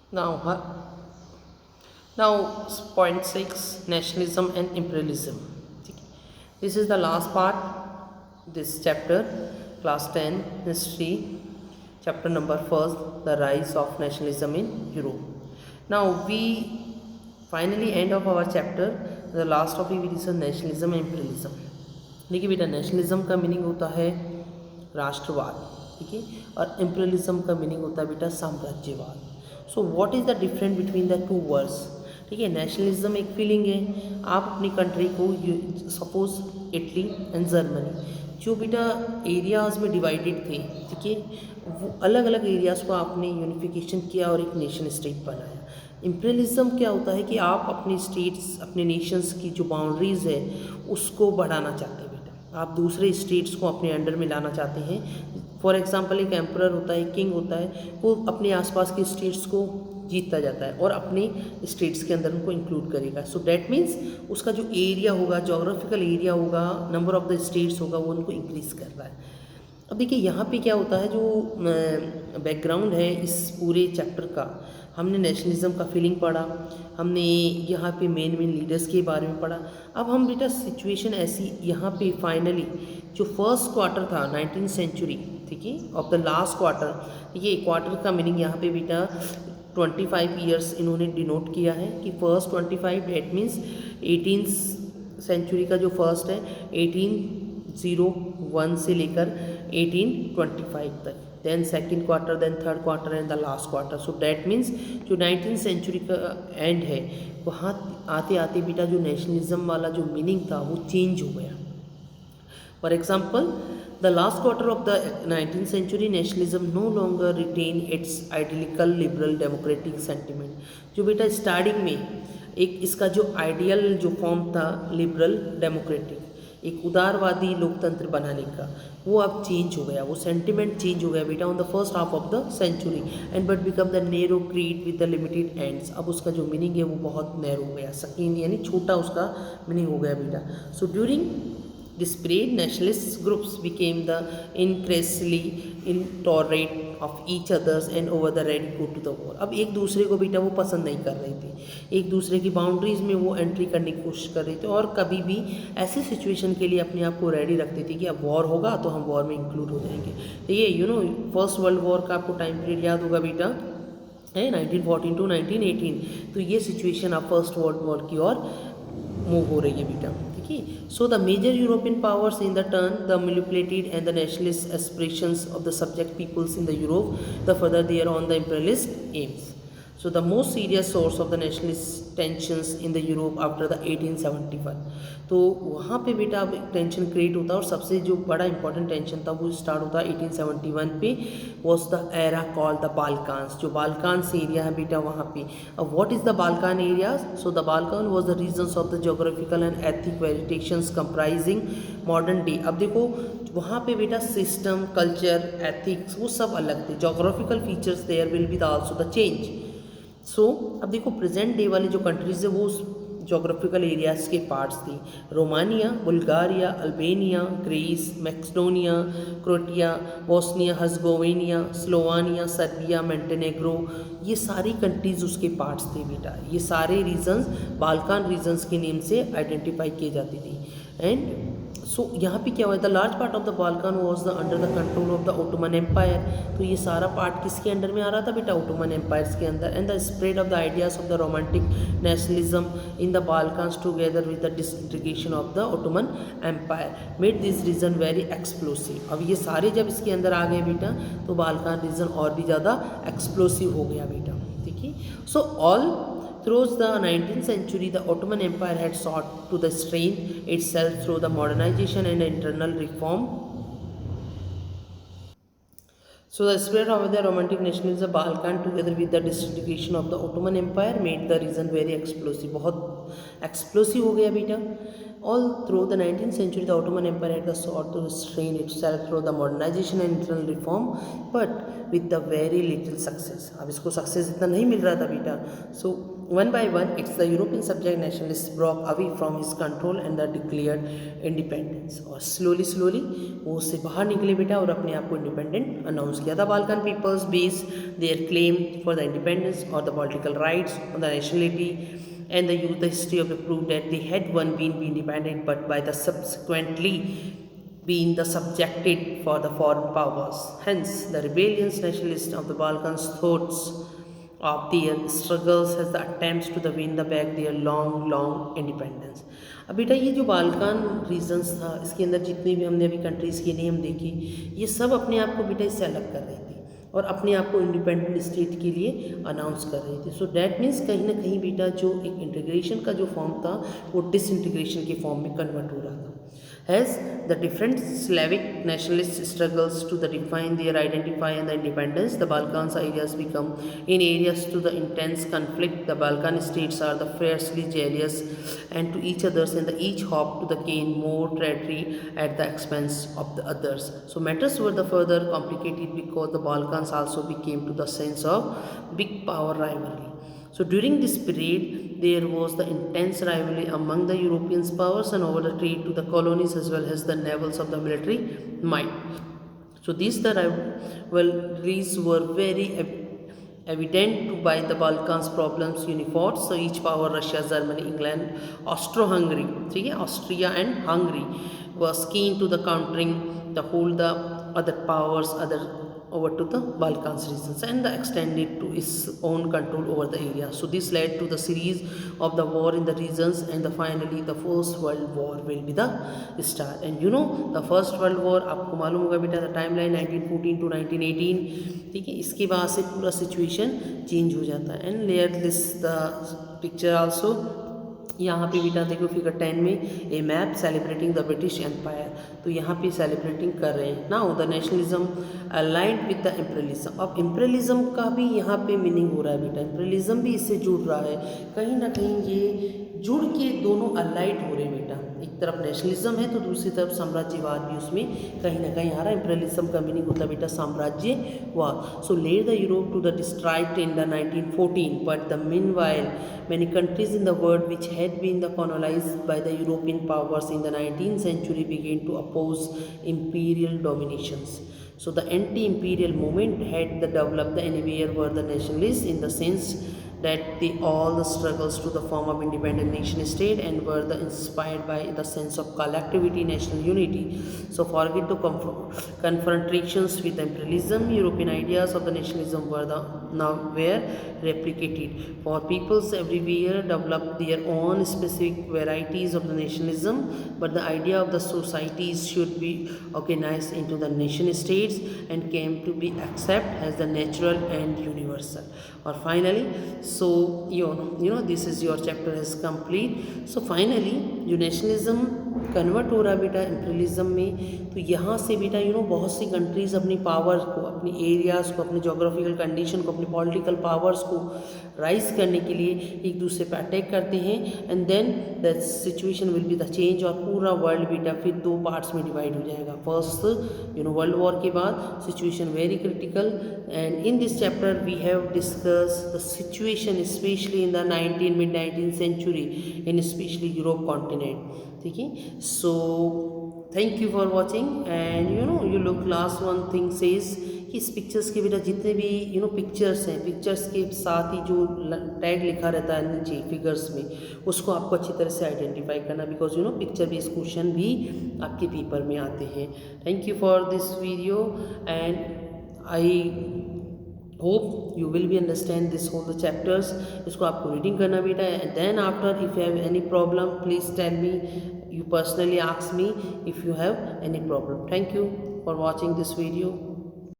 Now, now point six, nationalism and imperialism. This is the last part. This chapter, class 10 history, chapter number first, the rise of nationalism in Europe. Now we finally end of our chapter. The last topic it is nationalism and imperialism. देखिए बेटा, nationalism का meaning होता है राष्ट्रवाद, ठीक है, और imperialism का मीनिंग होता है बेटा साम्राज्यवाद. So what is the difference between the two words. ठीक है, नेशनलिज्म एक फीलिंग है. आप अपनी कंट्री को, सपोज इटली एंड जर्मनी, जो बेटा एरियाज़ में डिवाइडेड थे, ठीक है, वो अलग अलग एरियाज़ को आपने यूनिफिकेशन किया और एक नेशन स्टेट बनाया. इम्पीरियलिज्म क्या होता है कि आप अपने स्टेट्स, अपने नेशंस की जो बाउंड्रीज़ है उसको बढ़ाना चाहते हैं बेटा. आप दूसरे स्टेट्स को अपने अंडर में लाना चाहते हैं. फॉर एग्जांपल एक एम्परर होता है, किंग होता है, वो अपने आसपास के स्टेट्स को जीतता जाता है और अपने स्टेट्स के अंदर उनको इंक्लूड करेगा. सो डैट मीन्स उसका जो एरिया होगा, जोग्राफिकल एरिया होगा, नंबर ऑफ द स्टेट्स होगा, वो उनको इंक्रीज़ कर रहा है. अब देखिए यहाँ पे क्या होता है, जो बैकग्राउंड है इस पूरे चैप्टर का, हमने नेशनलिज्म का फीलिंग पढ़ा, हमने यहाँ पे मेन लीडर्स के बारे में पढ़ा. अब हम बेटा सिचुएशन ऐसी यहाँ पे फाइनली जो फर्स्ट क्वार्टर था 19th सेंचुरी, ठीक है, ऑफ द लास्ट क्वार्टर. ये क्वार्टर का मीनिंग यहाँ पे बेटा 25 ईयर्स इन्होंने डिनोट किया है कि first 25, that means 18th century का जो फर्स्ट है 1801 से लेकर 1825 तक, then second quarter, then third quarter and the last quarter. So that means जो 19th सेंचुरी का एंड है, वहाँ आते आते बेटा जो नेशनलिज्म वाला जो मीनिंग था वो चेंज हो गया. For example, the last quarter of the 19th century, nationalism no longer retained its ideological liberal democratic sentiment. जो बेटा स्टार्टिंग में एक इसका जो आइडियल जो फॉर्म था लिबरल डेमोक्रेटिक, एक उदारवादी लोकतंत्र बनाने का, वो अब चेंज हो गया, वो सेंटिमेंट चेंज हो गया बेटा on the first half of the century, and but become the narrow creed with the limited ends. अब उसका जो मीनिंग है वो बहुत नैरो हो गया, सकीन यानी छोटा उसका मीनिंग हो गया बेटा. So during disparate nationalist groups became the increasingly intolerant of each others and over the ready go to the war. अब एक दूसरे को बेटा वो पसंद नहीं कर रहे थे, एक दूसरे की बाउंड्रीज में वो एंट्री करने की कोशिश कर रहे थे, और कभी भी ऐसी सिचुएशन के लिए अपने आप को रेडी रखते थे कि अब वॉर होगा तो हम वॉर में इंक्लूड हो जाएंगे. तो ये फर्स्ट वर्ल्ड वॉर का आपको टाइम पीरियड याद होगा बेटा, है 1914 to 1918. तो ये सिचुएशन अब फर्स्ट वर्ल्ड वॉर की ओर मूव हो रही है बेटा. So the major European powers in the turn the manipulated and the nationalist aspirations of the subject peoples in the Europe, the further they are on the imperialist aims. So the most serious source of the nationalist tensions in the Europe after the 1871. तो वहाँ पे बेटा अब tension create होता है, और सबसे जो बड़ा इंपॉर्टेंट टेंशन था वो स्टार्ट होता है 1871 पे, was the era called the Balkans. जो बाल्कान्स एरिया है बेटा वहाँ पे. अब what is the Balkan areas. So the Balkan was the regions of the geographical and ethic vegetations comprising modern day. अब देखो वहाँ पे बेटा सिस्टम, कल्चर, एथिक्स वो सब अलग थे. Geographical features there will be the also the change. So अब देखो प्रेजेंट डे वाले जो कंट्रीज है वो जोग्राफिकल एरियाज़ के पार्ट्स थी. Romania, Bulgaria, Albania, Greece, Macedonia, Croatia, Bosnia Herzegovina, Slovenia, Serbia, Montenegro, ये सारी कंट्रीज़ उसके पार्ट्स थे बेटा. ये सारे रीजन्स बाल्कान रीजन्स के नेम से आइडेंटिफाई किए जाती थी. एंड सो यहाँ पे क्या हुआ, the large part of the Balkan was the under the control of the Ottoman empire. तो ये सारा पार्ट किसके अंडर में आ रहा था बेटा, ओटोमन एम्पायर्स के अंदर. And the spread of the ideas of the romantic nationalism in the Balkans together with the disintegration of the Ottoman empire made this region very explosive. अब ये सारे जब इसके अंदर आ गए बेटा तो बाल्कान रीजन और भी ज़्यादा एक्सप्लोसिव हो गया बेटा. ठीक है, so all throughout the 19th century, the Ottoman Empire had sought to the strengthen itself through the modernization and internal reform. So the spread of the romantic nationalism Balkan together with the disintegration of the Ottoman Empire made the region very explosive. बहुत explosive हो गया बेटा। All through the 19th century, the Ottoman Empire had sought to restrain itself through the modernization and internal reform, but with the very little success. अब इसको success इतना नहीं मिल रहा था बेटा। So one by one, it's the European subject nationalists broke away from his control and the declared independence. और slowly वो उससे बाहर निकले बेटा और अपने आप को इंडिपेंडेंट अनाउंस किया था। Balkan peoples based their claim for the independence or the political rights or the nationality and the history of the proof that they had one been independent, but by the subsequently being the subjected for the foreign powers. Hence, the rebellious nationalists of the Balkans thoughts of their struggles as the attempts to win the back their long independence. अब बेटा ये जो Balkan regions था, इसके अंदर जितनी भी हमने अभी कंट्रीज़ के नेम देखे, ये सब अपने आप को बेटा इससे अलग कर रही थी और अपने आप को इंडिपेंडेंट स्टेट के लिए अनाउंस कर रही थी। सो डैट मीन्स कहीं ना कहीं बेटा जो एक इंटीग्रेशन का जो फॉर्म था वो डिसइंटीग्रेशन के फॉर्म में कन्वर्ट हो रहा था। As the different Slavic nationalist struggles to define their identity and the independence, the Balkans areas become in areas to the intense conflict. The Balkan states are the fiercely jealous and to each others, and each hope to gain more territory at the expense of the others. So matters were the further complicated because the Balkans also became to the sense of big power rivalry. So during this period, there was the intense rivalry among the European powers and over the trade to the colonies as well as the navals of the military might. So these the rivalries were very evident by the Balkans problems unified. So each power, Russia, Germany, England, Austro-Hungary, Austria and Hungary, was keen to the countering the whole the other powers over to the Balkans regions and extended to its own control over the area. So this led to the series of the war in the regions and finally the First World War will be the start. And you know the First World War आपको मालूम होगा बेटा the timeline 1914 to 1918, ठीक है। इसके बाद से पूरा सिचुएशन चेंज हो जाता है। And layer this the picture also, यहाँ पे बेटा देखो फिगर 10 में a map celebrating the British empire, तो यहाँ पे सेलिब्रेटिंग कर रहे हैं। Now the nationalism aligned with the imperialism. अब इम्पीरियलिज्म का भी यहाँ पे मीनिंग हो रहा है बेटा, इम्पीरियलिज्म भी इससे जुड़ रहा है, कहीं ना कहीं ये जुड़ के दोनों अलाइड हो रहे हैं बेटा। एक तरफ नेशनलिज्म है तो दूसरी तरफ साम्राज्यवाद भी उसमें कहीं ना कहीं आ रहा है। इम्पीरियलिज्म का मीनिंग होता है बेटा साम्राज्यवाद। So led the Europe to the disaster in the 1914, but the meanwhile many countries in the world which had been colonized by the European powers in the 19th century began to oppose imperial dominations. So the anti-imperial movement had developed anywhere were the nationalists in the sense that they all the struggles to the form of independent nation state and were inspired by the sense of collectivity, national unity. So forget the confrontations with imperialism, European ideas of the nationalism were replicated. For peoples everywhere developed their own specific varieties of the nationalism, but the idea of the societies should be organized into the nation states and came to be accepted as the natural and universal. Or finally, so you know this is your chapter is complete. So finally जो nationalism convert हो रहा है बेटा imperialism में, तो यहाँ से बेटा बहुत सी कंट्रीज़ अपनी पावर को, अपनी एरियाज़ को, अपनी जोग्राफिकल कंडीशन को, अपनी पॉलिटिकल पावर्स को राइज करने के लिए एक दूसरे पे अटैक करते हैं and then the situation will be the change और पूरा वर्ल्ड बेटा फिर दो पार्ट्स में डिवाइड हो जाएगा। फर्स्ट वर्ल्ड वॉर के बाद situation very critical and in this chapter we have discuss the situation specially in the mid 19th century in specially Europe continent, ठीक है। So thank you for watching and you look last one thing says कि इस pictures के बेटा जितने भी pictures हैं, pictures के साथ ही जो टैग लिखा रहता है नीचे फिगर्स में, उसको आपको अच्छी तरह से आइडेंटिफाई करना, बिकॉज पिक्चर बेस्ड क्वेश्चन भी आपके पेपर में आते हैं। Thank you for this video and I hope you will be understand this whole the chapters. इसको आपको रीडिंग करना बेटा and then after if you have any problem please tell me, you personally ask me if you have any problem. Thank you for watching this video.